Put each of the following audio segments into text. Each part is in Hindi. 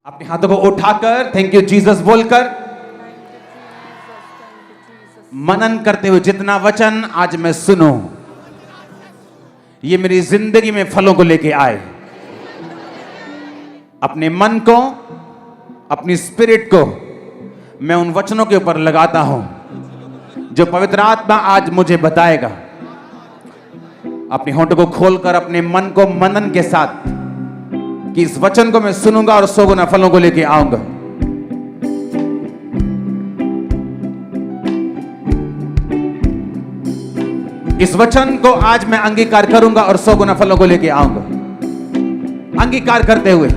अपने हाथों को उठाकर थैंक यू जीसस बोलकर मनन करते हुए जितना वचन आज मैं सुनूं ये मेरी जिंदगी में फलों को लेके आए। अपने मन को, अपनी स्पिरिट को मैं उन वचनों के ऊपर लगाता हूं जो पवित्र आत्मा आज मुझे बताएगा। अपने होंठों को खोलकर अपने मन को मनन के साथ कि इस वचन को मैं सुनूंगा और 100 गुना फलों को लेके आऊंगा। इस वचन को आज मैं अंगीकार करूंगा और 100 गुना फलों को लेके आऊंगा। अंगीकार करते हुए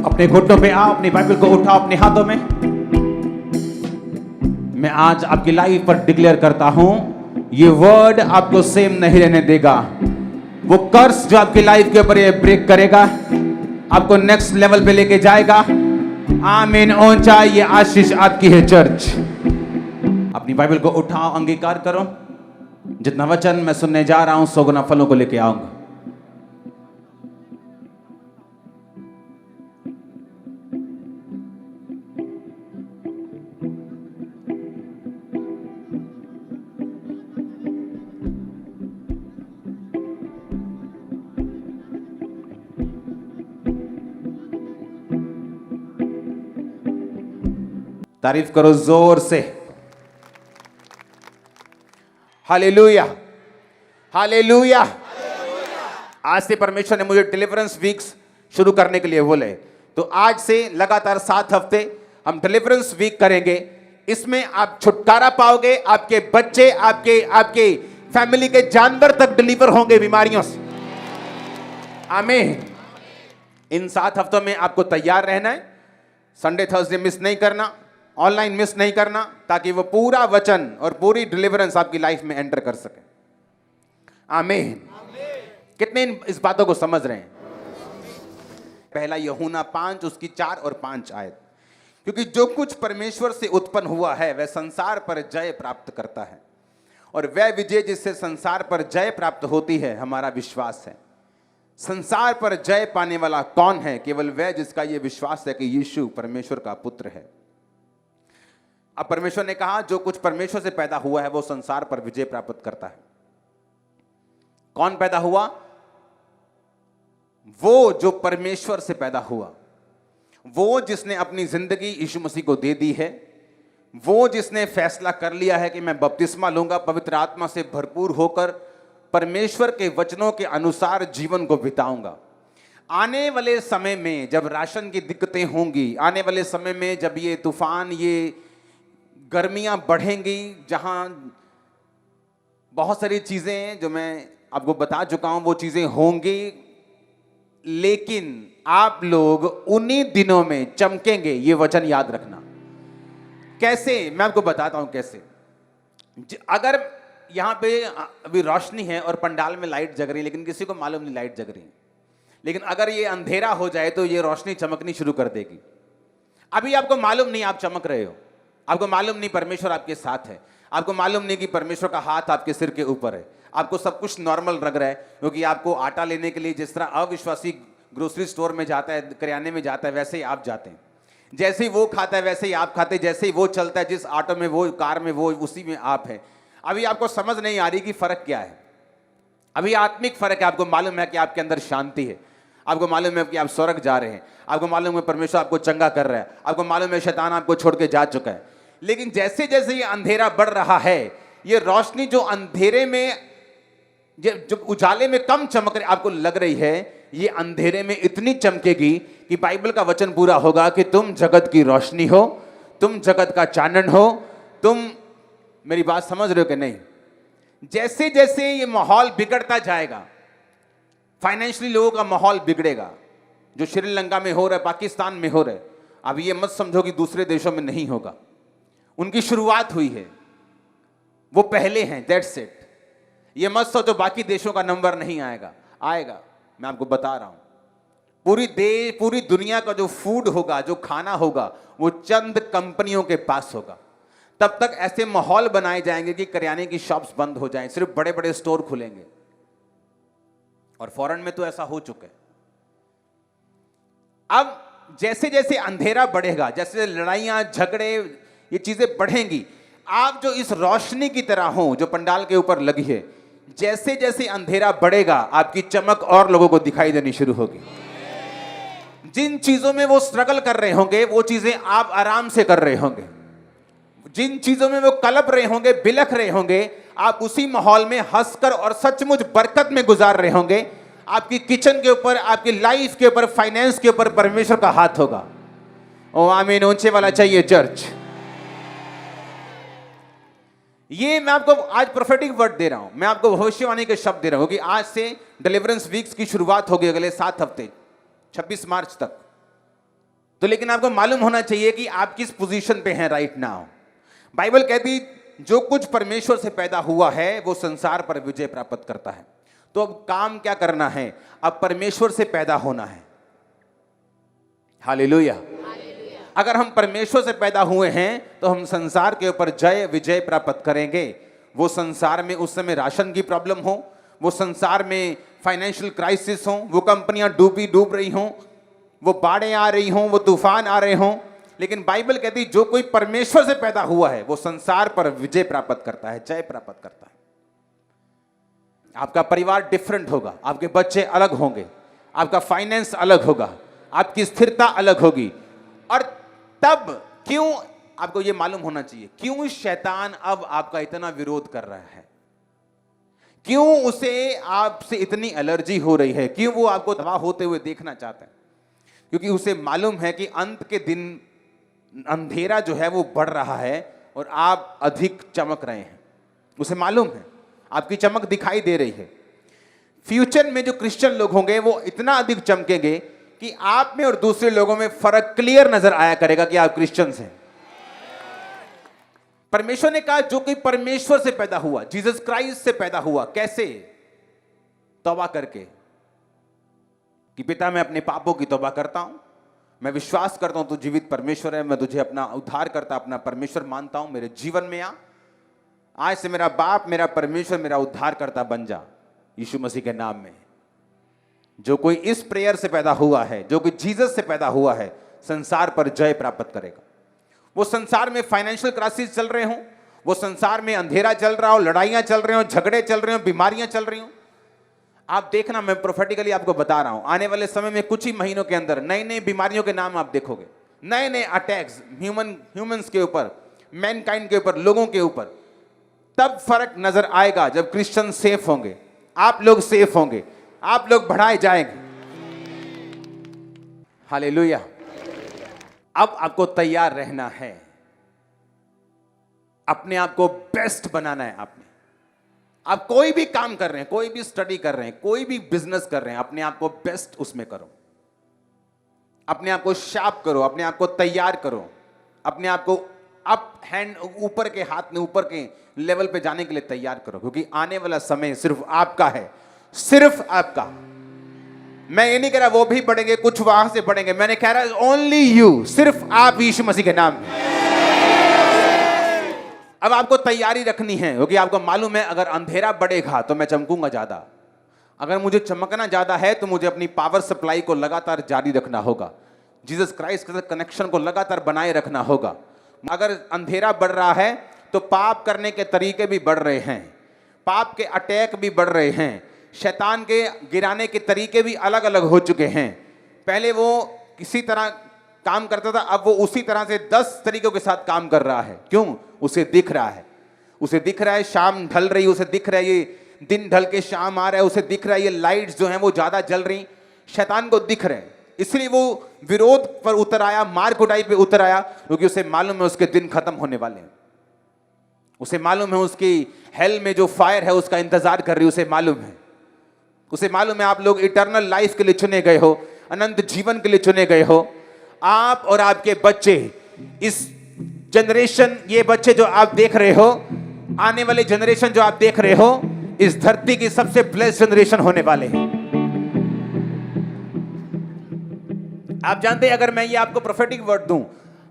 अपने घुटनों पे आओ, अपनी बाइबल को उठाओ अपने हाथों में। मैं आज आपकी लाइफ पर डिक्लेयर करता हूं ये वर्ड आपको सेम नहीं रहने देगा। वो कर्स जो आपकी लाइफ के ऊपर ये ब्रेक करेगा, आपको नेक्स्ट लेवल पे लेके जाएगा। आमीन। ऊंचा ये आशीष आपकी है चर्च। अपनी बाइबल को उठाओ, अंगीकार करो जितना वचन मैं सुनने जा रहा हूं 100 गुना फलों को लेके आऊंगा। तारीफ करो जोर से। Hallelujah, hallelujah. आज से परमेश्वर ने मुझे डिलीवरेंस वीक्स शुरू करने के लिए बोले, तो आज से लगातार 7 हफ्ते हम डिलीवरेंस वीक करेंगे। इसमें आप छुटकारा पाओगे, आपके बच्चे, आपके फैमिली के जानवर तक डिलीवर होंगे बीमारियों से। आमीन। इन 7 हफ्तों में आपको तैयार रहना है। संडे थर्सडे मिस नहीं करना, ऑनलाइन मिस नहीं करना, ताकि वो पूरा वचन और पूरी डिलीवरेंस आपकी लाइफ में एंटर कर सके। आमीन। कितने इस बातों को समझ रहे हैं? पहला यूहन्ना 5 उसकी 4 और 5 आयत। क्योंकि जो कुछ परमेश्वर से उत्पन्न हुआ है वह संसार पर जय प्राप्त करता है, और वह विजय जिससे संसार पर जय प्राप्त होती है हमारा विश्वास है। संसार पर जय पाने वाला कौन है? केवल वह जिसका यह विश्वास है कि यीशु परमेश्वर का पुत्र है। अब परमेश्वर ने कहा जो कुछ परमेश्वर से पैदा हुआ है वो संसार पर विजय प्राप्त करता है। कौन पैदा हुआ? वो जो परमेश्वर से पैदा हुआ, वो जिसने अपनी जिंदगी यीशु मसीह को दे दी है, वो जिसने फैसला कर लिया है कि मैं बपतिस्मा लूंगा, पवित्र आत्मा से भरपूर होकर परमेश्वर के वचनों के अनुसार जीवन को बिताऊंगा। आने वाले समय में जब राशन की दिक्कतें होंगी, आने वाले समय में जब ये तूफान, ये गर्मियां बढ़ेंगी, जहां बहुत सारी चीजें जो मैं आपको बता चुका हूं वो चीजें होंगी, लेकिन आप लोग उन्हीं दिनों में चमकेंगे। ये वचन याद रखना। कैसे? मैं आपको बताता हूं कैसे। अगर यहां पे अभी रोशनी है और पंडाल में लाइट जग रही है, लेकिन किसी को मालूम नहीं लाइट जग रही है, लेकिन अगर ये अंधेरा हो जाए तो ये रोशनी चमकनी शुरू कर देगी। अभी आपको मालूम नहीं आप चमक रहे हो, आपको मालूम नहीं परमेश्वर आपके साथ है, आपको मालूम नहीं कि परमेश्वर का हाथ आपके सिर के ऊपर है, आपको सब कुछ नॉर्मल लग रहा है। क्योंकि आपको आटा लेने के लिए जिस तरह अविश्वासी ग्रोसरी स्टोर में जाता है, किराने में जाता है, वैसे ही आप जाते हैं। जैसे ही वो खाता है वैसे ही आप खाते हैं, जैसे ही वो चलता है, जिस ऑटो में, वो कार में, वो उसी में आप है। अभी आपको समझ नहीं आ रही कि फर्क क्या है। अभी आत्मिक फर्क है। आपको मालूम है कि आपके अंदर शांति है, आपको मालूम है कि आप स्वर्ग जा रहे हैं, आपको मालूम है परमेश्वर आपको चंगा कर रहा है, आपको मालूम है शैतान आपको छोड़ के जा चुका है। लेकिन जैसे जैसे ये अंधेरा बढ़ रहा है, ये रोशनी जो अंधेरे में, जो उजाले में कम चमक रही आपको लग रही है, ये अंधेरे में इतनी चमकेगी कि बाइबल का वचन पूरा होगा कि तुम जगत की रोशनी हो, तुम जगत का चानन हो। तुम मेरी बात समझ रहे हो कि नहीं? जैसे जैसे ये माहौल बिगड़ता जाएगा, फाइनेंशियली लोगों का माहौल बिगड़ेगा, जो श्रीलंका में हो रहा है, पाकिस्तान में हो रहा है, अब ये मत समझो कि दूसरे देशों में नहीं होगा। उनकी शुरुआत हुई है, वो पहले हैं, दैट्स इट। ये मत सोचो बाकी देशों का नंबर नहीं आएगा, आएगा। मैं आपको बता रहा हूं, पूरी दुनिया का जो फूड होगा, जो खाना होगा, वो चंद कंपनियों के पास होगा। तब तक ऐसे माहौल बनाए जाएंगे कि करियाने की शॉप्स बंद हो जाएं, सिर्फ बड़े बड़े स्टोर खुलेंगे। और फॉरेन में तो ऐसा हो चुका है। अब जैसे जैसे अंधेरा बढ़ेगा, जैसे लड़ाइयां झगड़े ये चीजें बढ़ेंगी, आप जो इस रोशनी की तरह हो जो पंडाल के ऊपर लगी है, जैसे जैसे अंधेरा बढ़ेगा आपकी चमक और लोगों को दिखाई देनी शुरू होगी। जिन चीजों में वो स्ट्रगल कर रहे होंगे वो चीजें आप आराम से कर रहे होंगे। जिन चीजों में वो कलप रहे होंगे, बिलख रहे होंगे, आप उसी माहौल में हंसकर और सचमुच बरकत में गुजार रहे होंगे। आपकी किचन के ऊपर, आपकी लाइफ के ऊपर, फाइनेंस के ऊपर परमेश्वर का हाथ होगा। ओ आमीन, ऊंचे वाला चाहिए चर्च। ये मैं आपको आज प्रोफेटिक वर्ड दे रहा हूं, मैं आपको भविष्यवाणी के शब्द दे रहा हूं कि आज से डिलीवरेंस वीक्स की शुरुआत होगी अगले 7 हफ्ते, 26 मार्च तक। तो लेकिन आपको मालूम होना चाहिए कि आप किस पोजीशन पे हैं राइट नाउ। बाइबल कहती जो कुछ परमेश्वर से पैदा हुआ है वो संसार पर विजय प्राप्त करता है। तो अब काम क्या करना है? अब परमेश्वर से पैदा होना है। हालेलुया। अगर हम परमेश्वर से पैदा हुए हैं तो हम संसार के ऊपर जय विजय प्राप्त करेंगे। वो संसार में उस समय राशन की प्रॉब्लम हो, वो संसार में फाइनेंशियल क्राइसिस हो, वो कंपनियां डूब रही हों, वो बाढ़ें आ रही हों, वो तूफान आ रहे हों, लेकिन बाइबल कहती जो कोई परमेश्वर से पैदा हुआ है वो संसार पर विजय प्राप्त करता है, जय प्राप्त करता है। आपका परिवार डिफरेंट होगा, आपके बच्चे अलग होंगे, आपका फाइनेंस अलग होगा, आपकी स्थिरता अलग होगी। और तब क्यों आपको यह मालूम होना चाहिए क्यों शैतान अब आपका इतना विरोध कर रहा है, क्यों उसे आपसे इतनी एलर्जी हो रही है, क्यों वो आपको तबाह होते हुए देखना चाहता है। क्योंकि उसे मालूम है कि अंत के दिन अंधेरा जो है वो बढ़ रहा है और आप अधिक चमक रहे हैं। उसे मालूम है आपकी चमक दिखाई दे रही है। फ्यूचर में जो क्रिश्चियन लोग होंगे वो इतना अधिक चमकेंगे कि आप में और दूसरे लोगों में फर्क क्लियर नजर आया करेगा कि आप क्रिश्चियंस हैं। परमेश्वर ने कहा जो कोई परमेश्वर से पैदा हुआ, जीसस क्राइस्ट से पैदा हुआ, कैसे? तौबा करके कि पिता मैं अपने पापों की तौबा करता हूं, मैं विश्वास करता हूं तू जीवित परमेश्वर है, मैं तुझे अपना उद्धार करता, अपना परमेश्वर मानता हूं, मेरे जीवन में आ, आज से मेरा बाप, मेरा परमेश्वर, मेरा उद्धार करता बन जा यीशु मसीह के नाम में। जो कोई इस प्रेयर से पैदा हुआ है, जो कोई जीसस से पैदा हुआ है, संसार पर जय प्राप्त करेगा। वो संसार में फाइनेंशियल क्राइसिस चल रहे हों, वो संसार में अंधेरा चल रहा हो, लड़ाइयां चल रही हो, झगड़े चल रहे हो, बीमारियां चल रही हो, आप देखना, मैं प्रोफेटिकली आपको बता रहा हूं, आने वाले समय में कुछ ही महीनों के अंदर नई नई बीमारियों के नाम आप देखोगे, नए नए अटैक्स ह्यूमंस के ऊपर, मैनकाइंड के ऊपर, लोगों के ऊपर। तब फर्क नजर आएगा जब क्रिश्चियन सेफ होंगे, आप लोग सेफ होंगे, आप लोग बढ़ाए जाएंगे। हालेलुया। अब आपको तैयार रहना है, अपने आप को बेस्ट बनाना है। आपने आप कोई भी काम कर रहे हैं, कोई भी स्टडी कर रहे हैं, कोई भी बिजनेस कर रहे हैं, अपने आप को बेस्ट उसमें करो, अपने आप को शार्प करो, अपने आप को तैयार करो, अपने आप को अप हैंड, ऊपर के हाथ में, ऊपर के लेवल पे जाने के लिए तैयार करो, क्योंकि आने वाला समय सिर्फ आपका है, सिर्फ आपका। मैं ये नहीं कह रहा वो भी बढ़ेंगे, कुछ वहां से बढ़ेंगे, मैंने कह रहा ओनली यू, सिर्फ आप यीशु मसीह के नाम में। अब आपको तैयारी रखनी है, क्योंकि आपको मालूम है अगर अंधेरा बढ़ेगा तो मैं चमकूंगा ज्यादा। अगर मुझे चमकना ज्यादा है तो मुझे अपनी पावर सप्लाई को लगातार जारी रखना होगा, जीसस क्राइस्ट के साथ कनेक्शन को लगातार बनाए रखना होगा। अगर अंधेरा बढ़ रहा है तो पाप करने के तरीके भी बढ़ रहे हैं, पाप के अटैक भी बढ़ रहे हैं, शैतान के गिराने के तरीके भी अलग अलग हो चुके हैं। पहले वो किसी तरह काम करता था, अब वो उसी तरह से 10 तरीकों के साथ काम कर रहा है। क्यों? उसे दिख रहा है, उसे दिख रहा है शाम ढल रही, उसे दिख रहा है ये दिन ढल के शाम आ रहा है, उसे दिख रहा है ये लाइट्स जो हैं वो ज्यादा जल रही, शैतान को दिख रहे हैं। इसलिए वो विरोध पर उतर आया, मार कुटाई पे उतर आया, क्योंकि उसे मालूम है उसके दिन खत्म होने वाले हैं। उसे मालूम है उसकी हेल में जो फायर है उसका इंतजार कर रही है, उसे मालूम है, उसे मालूम है आप लोग इटर्नल लाइफ के लिए चुने गए हो, अनंत जीवन के लिए चुने गए हो। आप और आपके बच्चे, इस जनरेशन, ये बच्चे जो आप देख रहे हो, आने वाले जनरेशन जो आप देख रहे हो, इस धरती की सबसे ब्लेस्ड जनरेशन होने वाले हैं। आप जानते हैं, अगर मैं ये आपको प्रोफेटिक वर्ड दूं,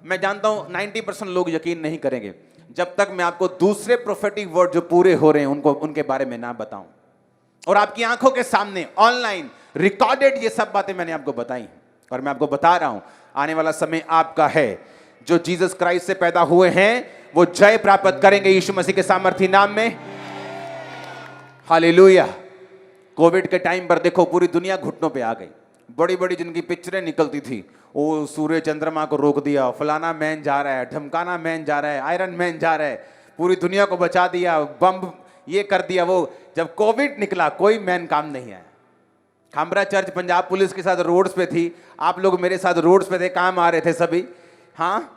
मैं जानता हूं 90% लोग यकीन नहीं करेंगे जब तक मैं आपको दूसरे प्रोफेटिक वर्ड जो पूरे हो रहे हैं उनको, उनके बारे में ना बताऊं। और आपकी आंखों के सामने ऑनलाइन रिकॉर्डेड ये सब बातें मैंने आपको बताई, और मैं आपको बता रहा हूं आने वाला समय आपका है। जो जीसस क्राइस्ट से पैदा हुए हैं वो जय प्राप्त करेंगे यीशु मसीह के सामर्थी नाम में। हालेलुया। कोविड के टाइम पर देखो पूरी दुनिया घुटनों पे आ गई। बड़ी बड़ी जिनकी पिक्चरें निकलती थी, वो सूर्य चंद्रमा को रोक दिया, फलाना मैन जा रहा है, ढमकाना मैन जा रहा है, आयरन मैन जा रहा है, पूरी दुनिया को बचा दिया, बम ये कर दिया वो। जब कोविड निकला कोई मैन काम नहीं आया। खामरा चर्च पंजाब पुलिस के साथ रोड्स पे थी, आप लोग मेरे साथ रोड्स पे थे, काम आ रहे थे सभी। हाँ,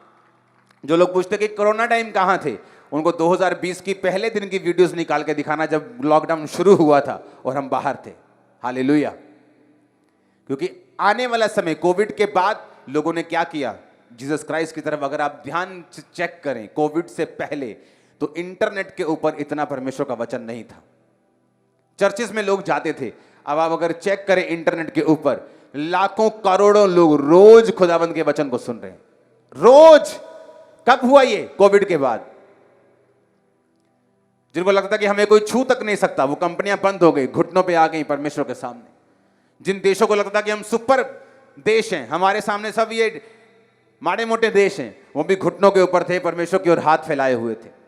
जो लोग पूछते कि कोरोना टाइम कहाँ थे, उनको 2020 की पहले दिन की वीडियोस निकाल के दिखाना जब लॉकडाउन शुरू हुआ था और हम बाहर थे। हालेलुया। क्योंकि आने वाला समय, कोविड के बाद लोगों ने क्या किया, जीसस क्राइस्ट की तरफ अगर आप ध्यान से चेक करें, कोविड से पहले तो इंटरनेट के ऊपर इतना परमेश्वर का वचन नहीं था। चर्चेस में लोग जाते थे, अब आप अगर चेक करें इंटरनेट के ऊपर, लाखों करोड़ों लोग रोज खुदावंद के वचन को सुन रहे हैं, रोज। कब हुआ ये? कोविड के बाद। जिनको लगता था कि हमें कोई छू तक नहीं सकता, वो कंपनियां बंद हो गई, घुटनों पे आ गई परमेश्वर के सामने। जिन देशों को लगता था कि हम सुपर देश हैं, हमारे सामने सब ये माड़े मोटे देश हैं, वो भी घुटनों के ऊपर थे, परमेश्वर की ओर हाथ फैलाए हुए थे।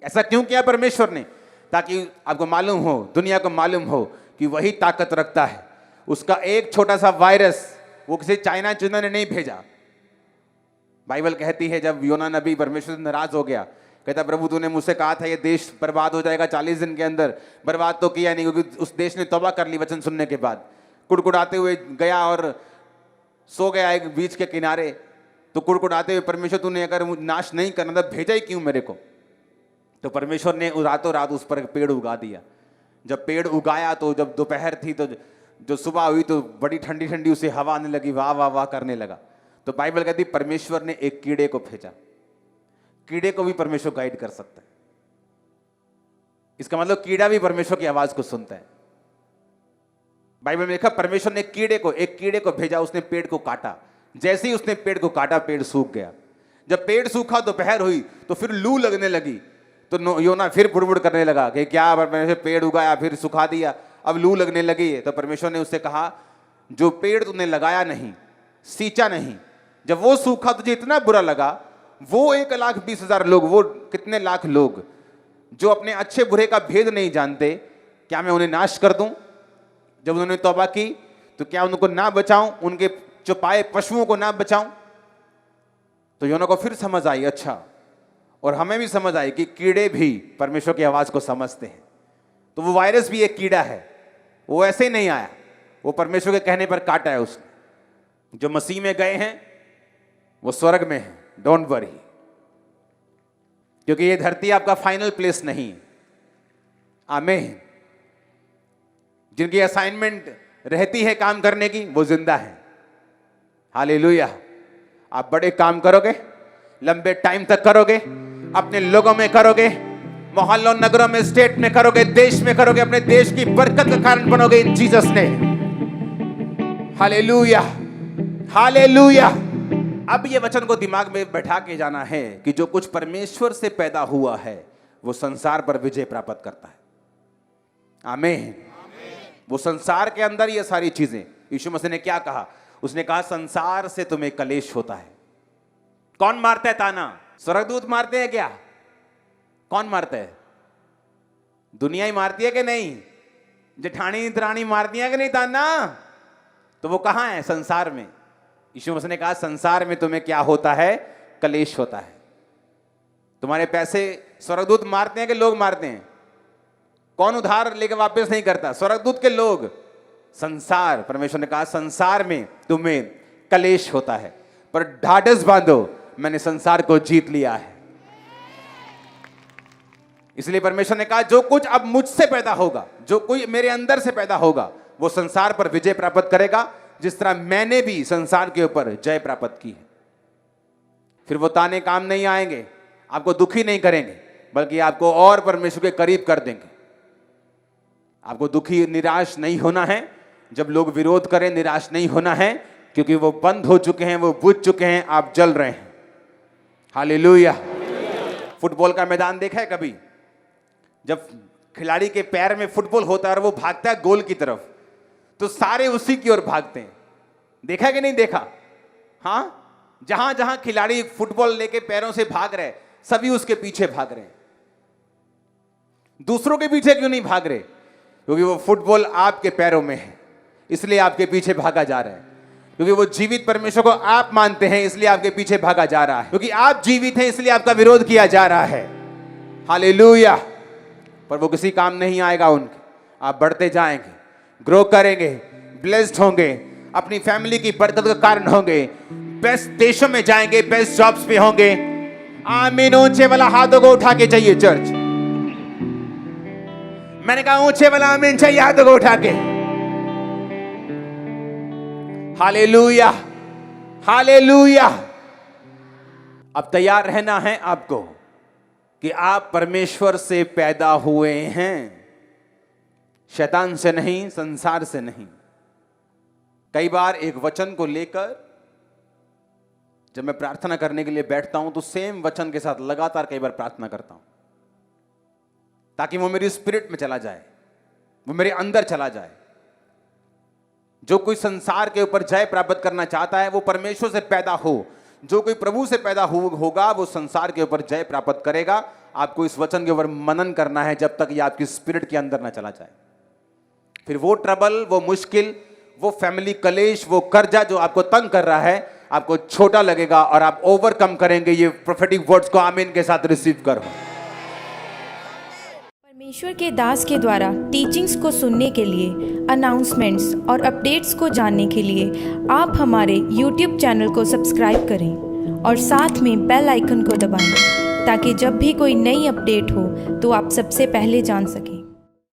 ऐसा क्यों किया परमेश्वर ने? ताकि आपको मालूम हो, दुनिया को मालूम हो कि वही ताकत रखता है। उसका एक छोटा सा वायरस वो किसी चाइना चुना ने नहीं भेजा। बाइबल कहती है जब योना नबी परमेश्वर से नाराज हो गया, कहता प्रभु तूने मुझसे कहा था ये देश बर्बाद हो जाएगा 40 दिन के अंदर, बर्बाद तो किया नहीं, क्योंकि उस देश ने तौबा कर ली वचन सुनने के बाद। कुड़कुड़ाते हुए गया और सो गया एक बीच के किनारे। तो कुड़कुड़ाते हुए, परमेश्वर तूने अगर नाश नहीं करना था भेजा ही क्यों मेरे को? तो परमेश्वर ने रातों रात उस पर पेड़ उगा दिया। जब पेड़ उगाया तो जब दोपहर थी तो जो सुबह हुई तो बड़ी ठंडी ठंडी उसे हवा आने लगी, वाह वाह वाह करने लगा। तो बाइबल कहती परमेश्वर ने एक कीड़े को भेजा। कीड़े को भी परमेश्वर गाइड कर सकता है। इसका मतलब कीड़ा भी परमेश्वर की आवाज को सुनता है। बाइबल में लिखा परमेश्वर ने एक कीड़े को भेजा, उसने पेड़ को काटा। जैसे ही उसने पेड़ को काटा पेड़ सूख गया। जब पेड़ सूखा दोपहर हुई तो फिर लू लगने लगी। तो योना फिर बुड़बुड़ करने लगा कि क्या परमेश्वर पेड़ उगाया फिर सुखा दिया, अब लू लगने लगी है। तो परमेश्वर ने उससे कहा जो पेड़ तूने लगाया नहीं, सींचा नहीं, जब वो सूखा तुझे इतना बुरा लगा, वो 1,20,000 लोग, वो कितने लाख लोग जो अपने अच्छे बुरे का भेद नहीं जानते, क्या मैं उन्हें नाश कर दूं? जब उन्होंने तौबा की तो क्या उनको ना बचाऊं? उनके चौपाए पशुओं को ना बचाऊं? तो योना को फिर समझ आई, अच्छा, और हमें भी समझ आई कि कीड़े भी परमेश्वर की आवाज को समझते हैं। तो वो वायरस भी एक कीड़ा है, वो ऐसे ही नहीं आया, वो परमेश्वर के कहने पर काटा है उसने। जो मसीह में गए हैं वो स्वर्ग में है, डोंट वरी, क्योंकि ये धरती आपका फाइनल प्लेस नहीं। आमीन। जिनकी असाइनमेंट रहती है काम करने की वो जिंदा है। हालेलुया। आप बड़े काम करोगे, लंबे टाइम तक करोगे, अपने लोगों में करोगे, मोहल्लों नगरों में, स्टेट में करोगे, देश में करोगे, अपने देश की बरकत का कारण बनोगे इन जीसस ने। Hallelujah, hallelujah. अब ये वचन को दिमाग में बैठा के जाना है कि जो कुछ परमेश्वर से पैदा हुआ है वो संसार पर विजय प्राप्त करता है। आमीन। वो संसार के अंदर ये सारी चीजें, यीशु मसीह ने क्या कहा? उसने कहा संसार से तुम्हें कलेश होता है। कौन मारता है ताना? स्वर्गदूत मारते हैं क्या? कौन मारता है? दुनिया ही मारती है कि नहीं? जेठानी दरानी मारती है कि नहीं ताना? तो वो कहां है? संसार में। यीशु मसीह ने कहा संसार में तुम्हें क्या होता है? कलेश होता है। तुम्हारे पैसे स्वर्गदूत मारते हैं कि लोग मारते हैं? कौन उधार लेकर वापस नहीं करता? स्वर्गदूत के लोग। संसार, परमेश्वर ने कहा संसार में तुम्हें कलेश होता है, पर ढाढ़स बांधो, मैंने संसार को जीत लिया है। इसलिए परमेश्वर ने कहा जो कुछ अब मुझसे पैदा होगा, जो कोई मेरे अंदर से पैदा होगा, वो संसार पर विजय प्राप्त करेगा, जिस तरह मैंने भी संसार के ऊपर जय प्राप्त की है। फिर वो ताने काम नहीं आएंगे, आपको दुखी नहीं करेंगे, बल्कि आपको और परमेश्वर के करीब कर देंगे। आपको दुखी निराश नहीं होना है, जब लोग विरोध करें निराश नहीं होना है, क्योंकि वो बंद हो चुके हैं, वो बुझ चुके हैं, आप जल रहे हैं। हालेलुया। फुटबॉल का मैदान देखा है कभी? जब खिलाड़ी के पैर में फुटबॉल होता है और वो भागता है गोल की तरफ, तो सारे उसी की ओर भागते हैं। देखा कि नहीं देखा? हाँ, जहां जहां खिलाड़ी फुटबॉल लेके पैरों से भाग रहे, सभी उसके पीछे भाग रहे हैं। दूसरों के पीछे क्यों नहीं भाग रहे? क्योंकि वो फुटबॉल आपके पैरों में है, इसलिए आपके पीछे भागा जा रहा है। क्योंकि वो जीवित परमेश्वर को आप मानते हैं, इसलिए आपके पीछे भागा जा रहा है। क्योंकि आप जीवित हैं, इसलिए आपका विरोध किया जा रहा है। हालेलुया। पर वो किसी काम नहीं आएगा उनके। आप बढ़ते जाएंगे, ग्रो करेंगे, ब्लेस्ड होंगे, अपनी फैमिली की बरकत का कारण होंगे, बेस्ट देशों में जाएंगे, बेस्ट जॉब्स पे होंगे। आमीन। ऊंचे वाला हाथों को उठा के चाहिए चर्च। मैंने कहा ऊंचे वाला आमीन चाहिए, हाथों को उठा के। Hallelujah, hallelujah. अब तैयार रहना है आपको कि आप परमेश्वर से पैदा हुए हैं, शैतान से नहीं, संसार से नहीं। कई बार एक वचन को लेकर जब मैं प्रार्थना करने के लिए बैठता हूं तो सेम वचन के साथ लगातार कई बार प्रार्थना करता हूं, ताकि वो मेरी स्पिरिट में चला जाए, वो मेरे अंदर चला जाए। जो कोई संसार के ऊपर जय प्राप्त करना चाहता है वो परमेश्वर से पैदा हो, जो कोई प्रभु से पैदा होगा वो संसार के ऊपर जय प्राप्त करेगा। आपको इस वचन के ऊपर मनन करना है जब तक ये आपकी स्पिरिट के अंदर ना चला जाए। फिर वो ट्रबल, वो मुश्किल, वो फैमिली कलेश, वो कर्जा जो आपको तंग कर रहा है, आपको छोटा लगेगा और आप ओवरकम करेंगे। ये प्रोफेटिक वर्ड्स को आमीन के साथ रिसीव करो। परमेश्वर के दास के द्वारा टीचिंग्स को सुनने के लिए, अनाउंसमेंट्स और अपडेट्स को जानने के लिए आप हमारे YouTube चैनल को सब्सक्राइब करें और साथ में बेल आइकन को दबाएं, ताकि जब भी कोई नई अपडेट हो तो आप सबसे पहले जान सकें।